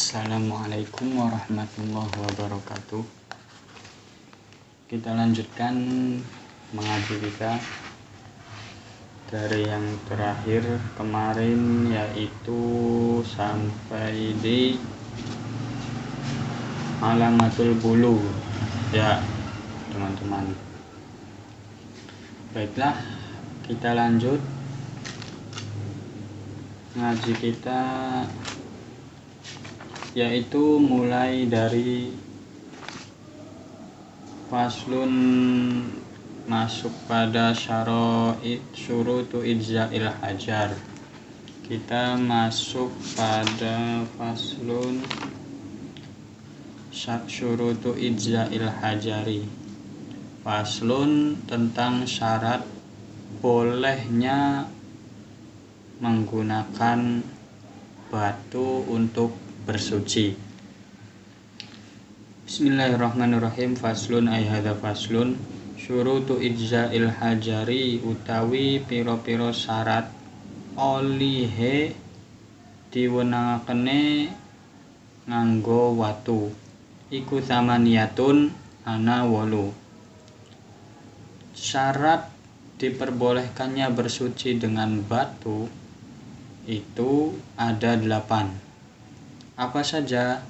Assalamualaikum warahmatullahi wabarakatuh. Kita lanjutkan mengaji kita dari yang terakhir kemarin, yaitu sampai di alamatul bulu ya teman-teman. Baiklah, kita lanjut ngaji kita, yaitu mulai dari faslun masuk pada syurutu ijza'il hajar. Kita masuk pada faslun syurutu ijza'il hajari. Faslun tentang syarat bolehnya menggunakan batu untuk bersuci. Bismillahirrahmanirrahim. Faslun ay hadza faslun syurutu ijza'il hajari, utawi piro-piro syarat olihe diwenangakene nganggo watu. Iku samaniyatun ana 8. Syarat diperbolehkannya bersuci dengan batu itu ada 8. Apa saja?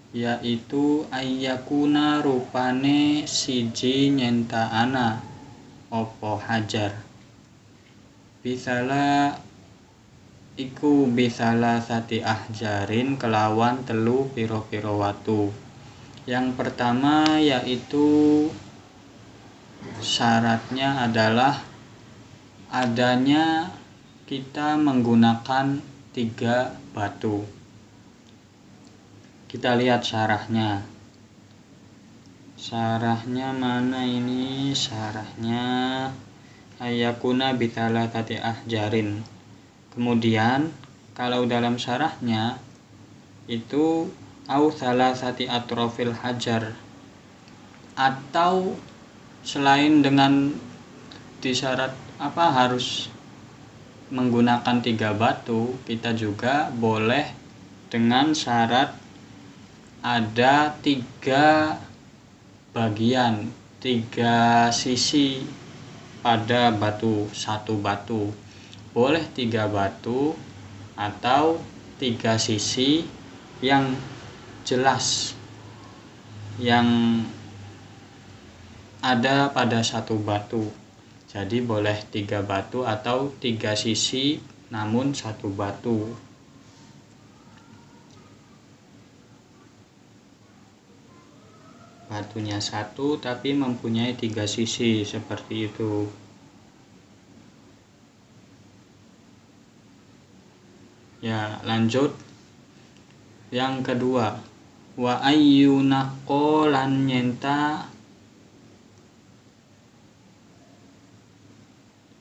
Yaitu ayyakuna rupane siji nyentaana opo hajar, bisalah sati ahjarin, kelawan 3 piro-piro watu. Yang pertama yaitu syaratnya adalah adanya kita menggunakan 3 batu. Kita lihat syarahnya. Syarahnya mana ini? Syarahnya ayyakuna bithalatati ahjarin. Kemudian kalau dalam syarahnya itu au salasati atrofil hajar, atau selain dengan disyarat harus menggunakan 3 batu, kita juga boleh dengan syarat ada 3 bagian, 3 sisi pada batu, 1 batu. Boleh 3 batu atau 3 sisi yang jelas yang ada pada 1 batu. Jadi boleh 3 batu atau 3 sisi namun 1 batu. Batunya 1 tapi mempunyai 3 sisi, seperti itu. Ya, lanjut. Yang kedua, wa ayyunaqo lan nyenta,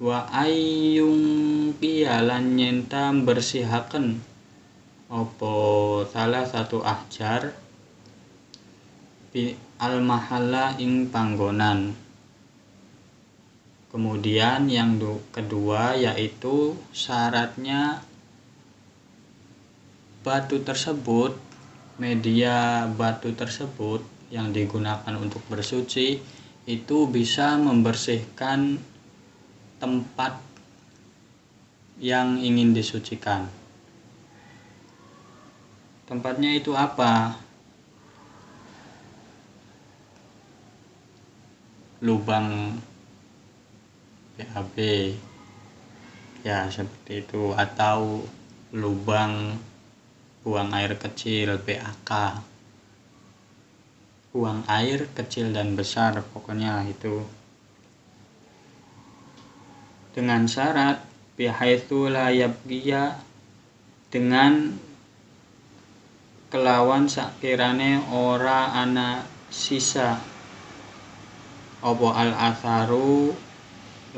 wa ayyung lan nyenta bersihaken opo salah satu ahjar al mahalla ing panggonan. Kemudian yang kedua yaitu syaratnya batu tersebut, media batu tersebut yang digunakan untuk bersuci itu bisa membersihkan tempat yang ingin disucikan. Tempatnya itu apa? Lubang PAB ya, seperti itu, atau lubang buang air kecil PAK, buang air kecil dan besar, pokoknya itu. Dengan syarat bihaitsu la yabqiya, dengan kelawan sakirane ora ana sisa opo al atharu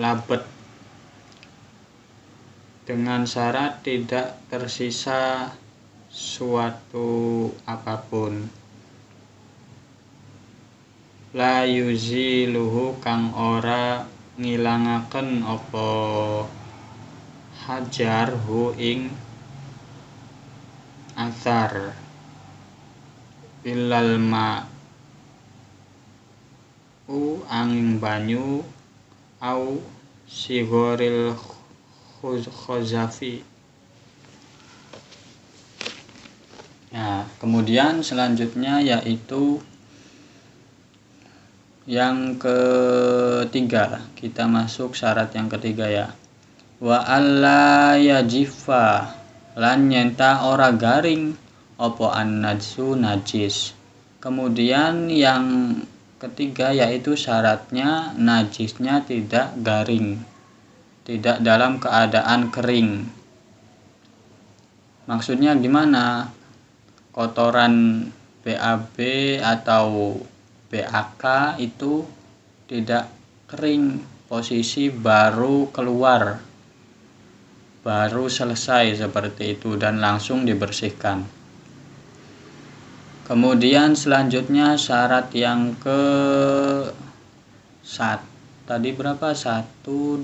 labet, dengan syarat tidak tersisa suatu apapun. La yuziluhu kang ora ngilangaken opo hajar hu ing athar, illal ma'u angin banyu au sigoril khozafi. Nah, kemudian selanjutnya yaitu yang ketiga, kita masuk syarat yang ketiga ya. Wa alla yajifa, lan nyenta ora garing opo an-najsu najis. Kemudian yang ketiga yaitu syaratnya najisnya tidak garing, tidak dalam keadaan kering. Maksudnya gimana? Kotoran BAB atau BAK itu tidak kering, posisi baru keluar, baru selesai seperti itu dan langsung dibersihkan. Kemudian selanjutnya syarat yang tadi berapa? 1, 2,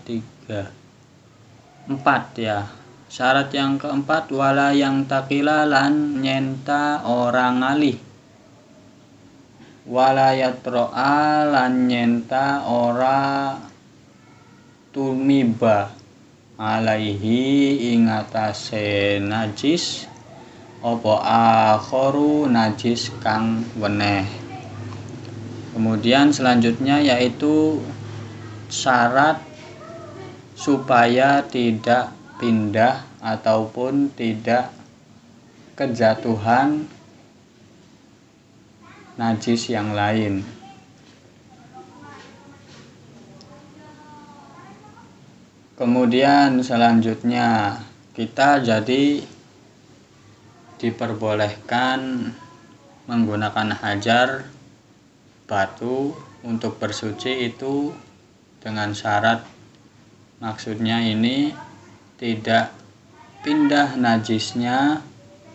3, 4 ya. Syarat yang keempat, wala yang takila lan nyenta orang ngalih, wala yatro'a lan nyenta ora tumiba alaihi ingatase najis opo akhoru najis kang weneh. Kemudian selanjutnya yaitu syarat supaya tidak pindah ataupun tidak kejatuhan najis yang lain. Kemudian selanjutnya kita jadi diperbolehkan menggunakan hajar batu untuk bersuci itu dengan syarat, maksudnya ini tidak pindah najisnya,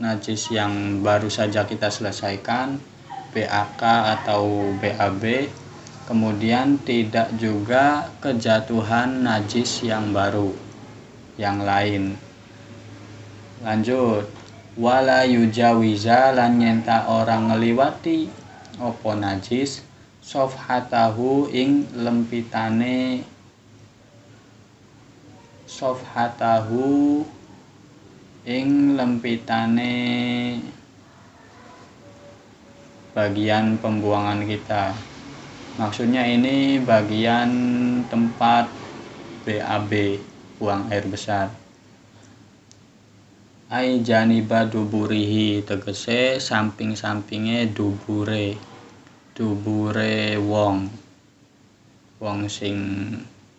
najis yang baru saja kita selesaikan, BAK atau BAB, kemudian tidak juga kejatuhan najis yang baru, yang lain. Lanjut, wala yujawiza lan nyenta orang ngeliwati opo najis sofhatahu ing lempitane bagian pembuangan kita. Maksudnya ini bagian tempat BAB, buang air besar. Ai janiba duburihi, tegese samping-sampinge dubure wong sing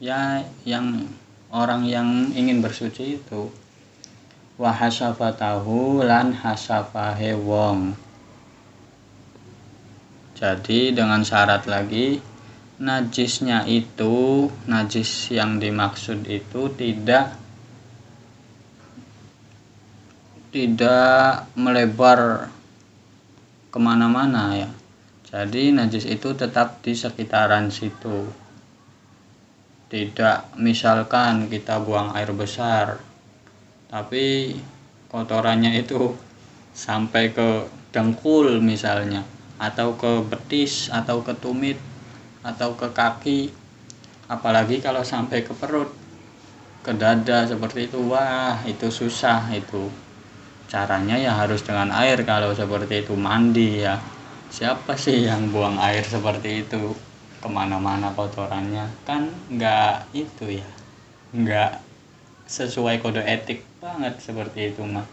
ya yang orang yang ingin bersuci itu. Wa hasafatahu lan hasafahe wong. Jadi dengan syarat lagi, najisnya itu, najis yang dimaksud itu tidak melebar kemana-mana ya. Jadi najis itu tetap di sekitaran situ. Tidak misalkan kita buang air besar, tapi kotorannya itu sampai ke dengkul misalnya, atau ke betis, atau ke tumit, atau ke kaki, apalagi kalau sampai ke perut, ke dada seperti itu, wah itu susah itu. Caranya ya harus dengan air kalau seperti itu, mandi ya. Siapa sih yang buang air seperti itu kemana-mana kotorannya? Kan nggak itu ya, nggak sesuai kode etik banget seperti itu mah.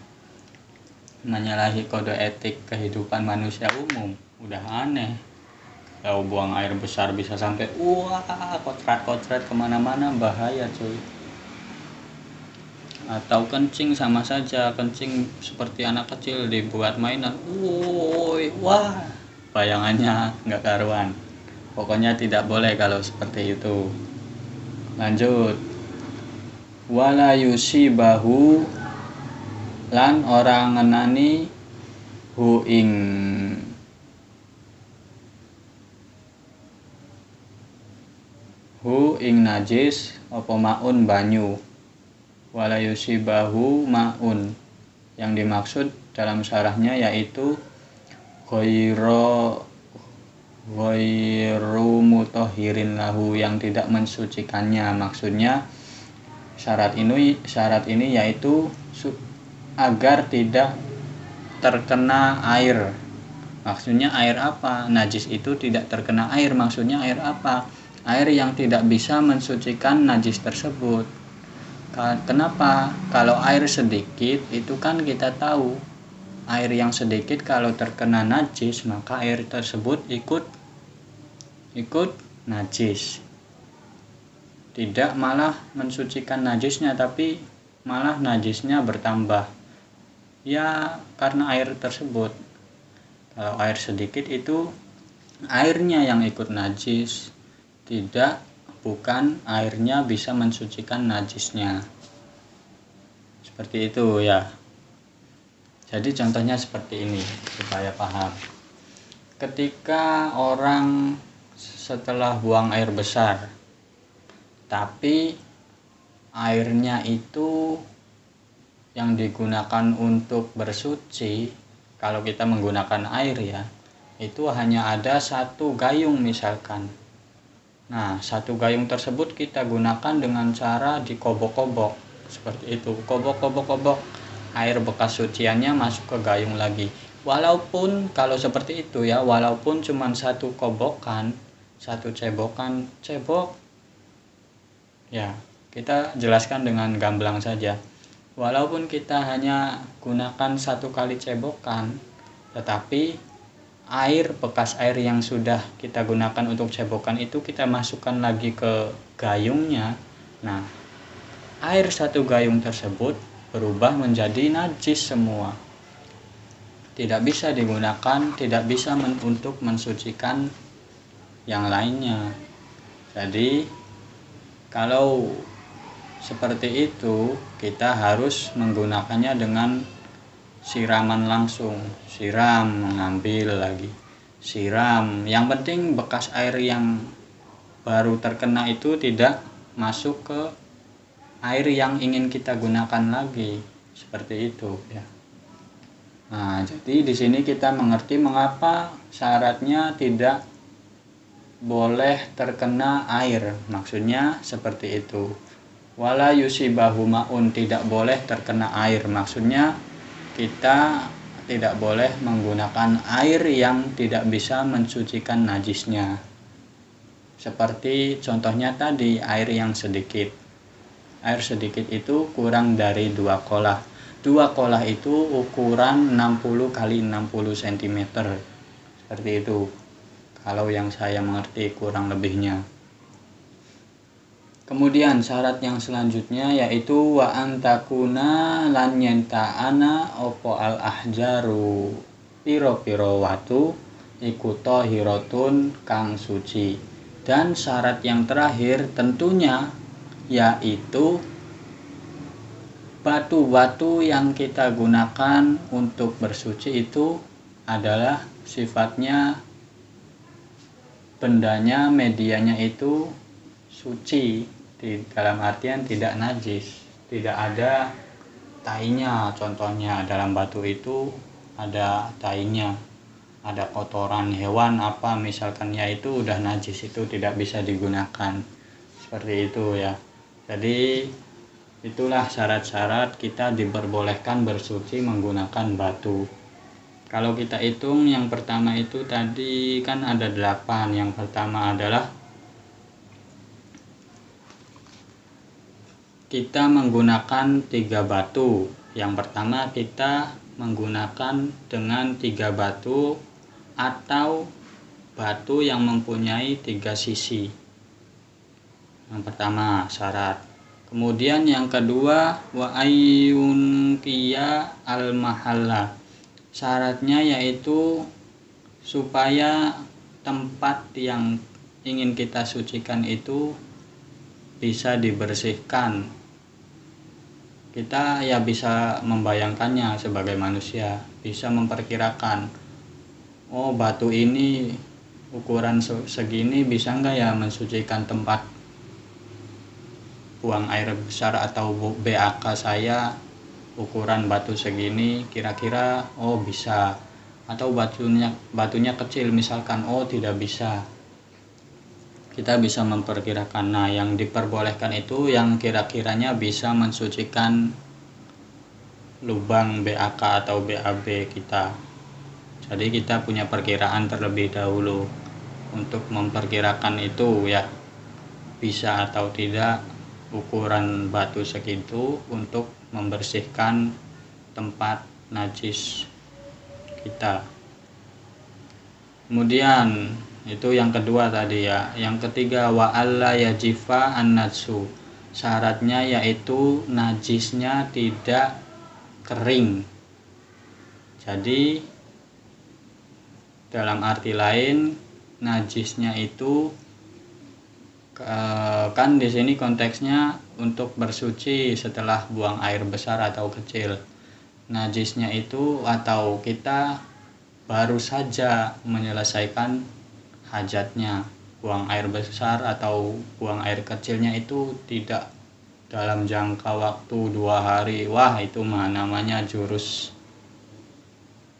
Menyalahi kode etik kehidupan manusia umum. Udah aneh kalau buang air besar bisa sampai wah kotrat kemana-mana, bahaya cuy. Atau kencing sama saja, kencing seperti anak kecil dibuat mainan, wah bayangannya nggak karuan. Pokoknya tidak boleh kalau seperti itu. Lanjut, wala yusibahu lan orang ngenani hu ing najis apa maun banyu. Wala yusibahu maun, yang dimaksud dalam syarahnya yaitu ghaira ghairu mutahhirin lahu, yang tidak mensucikannya. Maksudnya syarat ini yaitu agar tidak terkena air. Maksudnya air apa? Najis itu tidak terkena air. Maksudnya air apa? Air yang tidak bisa mensucikan najis tersebut. Kenapa? Kalau air sedikit itu kan kita tahu air yang sedikit kalau terkena najis maka air tersebut ikut najis. Tidak malah mensucikan najisnya, tapi malah najisnya bertambah. Ya karena air tersebut. Kalau air sedikit itu airnya yang ikut najis, bukan airnya bisa mensucikan najisnya. Seperti itu ya. Jadi contohnya seperti ini supaya paham. Ketika orang setelah buang air besar, tapi airnya itu yang digunakan untuk bersuci, kalau kita menggunakan air ya, itu hanya ada 1 gayung misalkan. Nah, 1 gayung tersebut kita gunakan dengan cara dikobok-kobok. Seperti itu, kobok, air bekas suciannya masuk ke gayung lagi. Walaupun kalau seperti itu ya, walaupun cuma 1 kobokan, 1 cebok. Ya, kita jelaskan dengan gamblang saja. Walaupun kita hanya gunakan 1 kali cebokan, tetapi bekas air yang sudah kita gunakan untuk cebokan itu kita masukkan lagi ke gayungnya. Nah, air 1 gayung tersebut berubah menjadi najis semua. Tidak bisa digunakan, tidak bisa untuk mensucikan yang lainnya. Jadi, kalau seperti itu, kita harus menggunakannya dengan siraman langsung. Siram, mengambil lagi. Siram. Yang penting bekas air yang baru terkena itu tidak masuk ke air yang ingin kita gunakan lagi. Seperti itu ya. Nah, jadi di sini kita mengerti mengapa syaratnya tidak boleh terkena air. Maksudnya seperti itu. Wala yusibahu ma'un, tidak boleh terkena air. Maksudnya kita tidak boleh menggunakan air yang tidak bisa mensucikan najisnya. Seperti contohnya tadi, air yang sedikit. Air sedikit itu kurang dari 2 kolah. 2 kolah itu ukuran 60 x 60 cm. Seperti itu. Kalau yang saya mengerti kurang lebihnya. Kemudian syarat yang selanjutnya yaitu wa antakuna lan yenta'ana opo al ahjaru piro-piro watu iku thahirotun kang suci. Dan syarat yang terakhir tentunya yaitu batu-batu yang kita gunakan untuk bersuci itu adalah sifatnya bendanya, medianya itu suci, di dalam artian tidak najis, tidak ada tainya. Contohnya dalam batu itu ada tainya, ada kotoran hewan apa misalkan, ya itu udah najis, itu tidak bisa digunakan. Seperti itu ya. Jadi itulah syarat-syarat kita diperbolehkan bersuci menggunakan batu. Kalau kita hitung yang pertama itu tadi kan ada 8. Yang pertama adalah kita menggunakan 3 batu. Yang pertama kita menggunakan dengan 3 batu atau batu yang mempunyai 3 sisi. Yang pertama syarat. Kemudian yang kedua wa ayyun qiya al mahalla. Syaratnya yaitu supaya tempat yang ingin kita sucikan itu bisa dibersihkan. Kita ya bisa membayangkannya sebagai manusia, bisa memperkirakan, oh batu ini ukuran segini bisa enggak ya mensucikan tempat buang air besar atau BAK saya, ukuran batu segini kira-kira oh bisa. atau batunya kecil misalkan, oh tidak bisa. Kita bisa memperkirakan. Nah, yang diperbolehkan itu yang kira-kiranya bisa mensucikan lubang BAK atau BAB kita. Jadi kita punya perkiraan terlebih dahulu untuk memperkirakan itu ya, bisa atau tidak ukuran batu segitu untuk membersihkan tempat najis kita. Kemudian itu yang kedua tadi ya. Yang ketiga, wa alla yajifa an-najsu. Syaratnya yaitu najisnya tidak kering. Jadi dalam arti lain, najisnya itu kan di sini konteksnya untuk bersuci setelah buang air besar atau kecil. Najisnya itu atau kita baru saja menyelesaikan hajatnya, buang air besar atau buang air kecilnya itu tidak dalam jangka waktu 2 hari. Wah, itu mah namanya jurus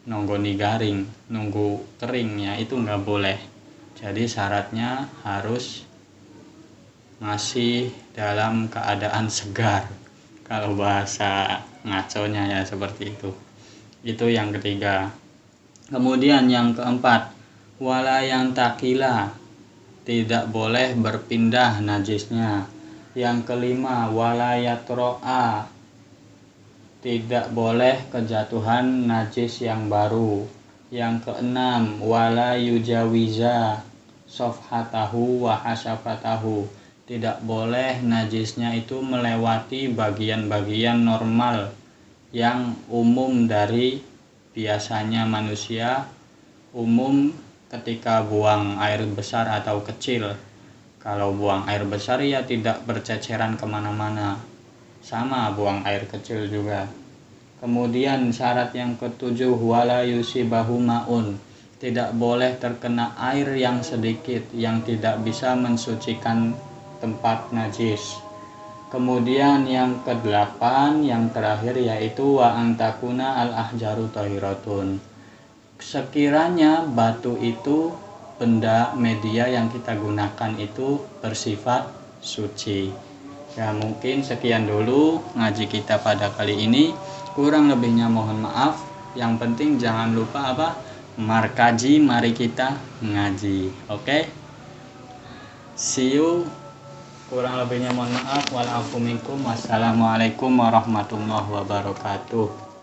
nonggoni garing, nunggu keringnya, itu nggak boleh. Jadi syaratnya harus masih dalam keadaan segar, kalau bahasa ngaconya ya seperti itu. Itu yang ketiga. Kemudian yang keempat, wala yang takila, tidak boleh berpindah najisnya. Yang kelima, wala yatro'a, tidak boleh kejatuhan najis yang baru. Yang keenam, wala yujawiza sofhatahu wa hasafatahu, tidak boleh najisnya itu melewati bagian-bagian normal yang umum dari biasanya manusia umum ketika buang air besar atau kecil. Kalau buang air besar ya tidak berceceran kemana-mana, sama buang air kecil juga. Kemudian syarat yang ketujuh, wala yusibahu ma'un, tidak boleh terkena air yang sedikit yang tidak bisa mensucikan tempat najis. Kemudian yang kedelapan, yang terakhir, yaitu wa antakuna al-ahjaru tahiratun, sekiranya batu itu, benda media yang kita gunakan itu bersifat suci. Ya, mungkin sekian dulu ngaji kita pada kali ini. Kurang lebihnya mohon maaf. Yang penting jangan lupa markaji, mari kita ngaji. Oke? See you. Kurang lebihnya mohon maaf. Walafu minkum. Wassalamualaikum warahmatullahi wabarakatuh.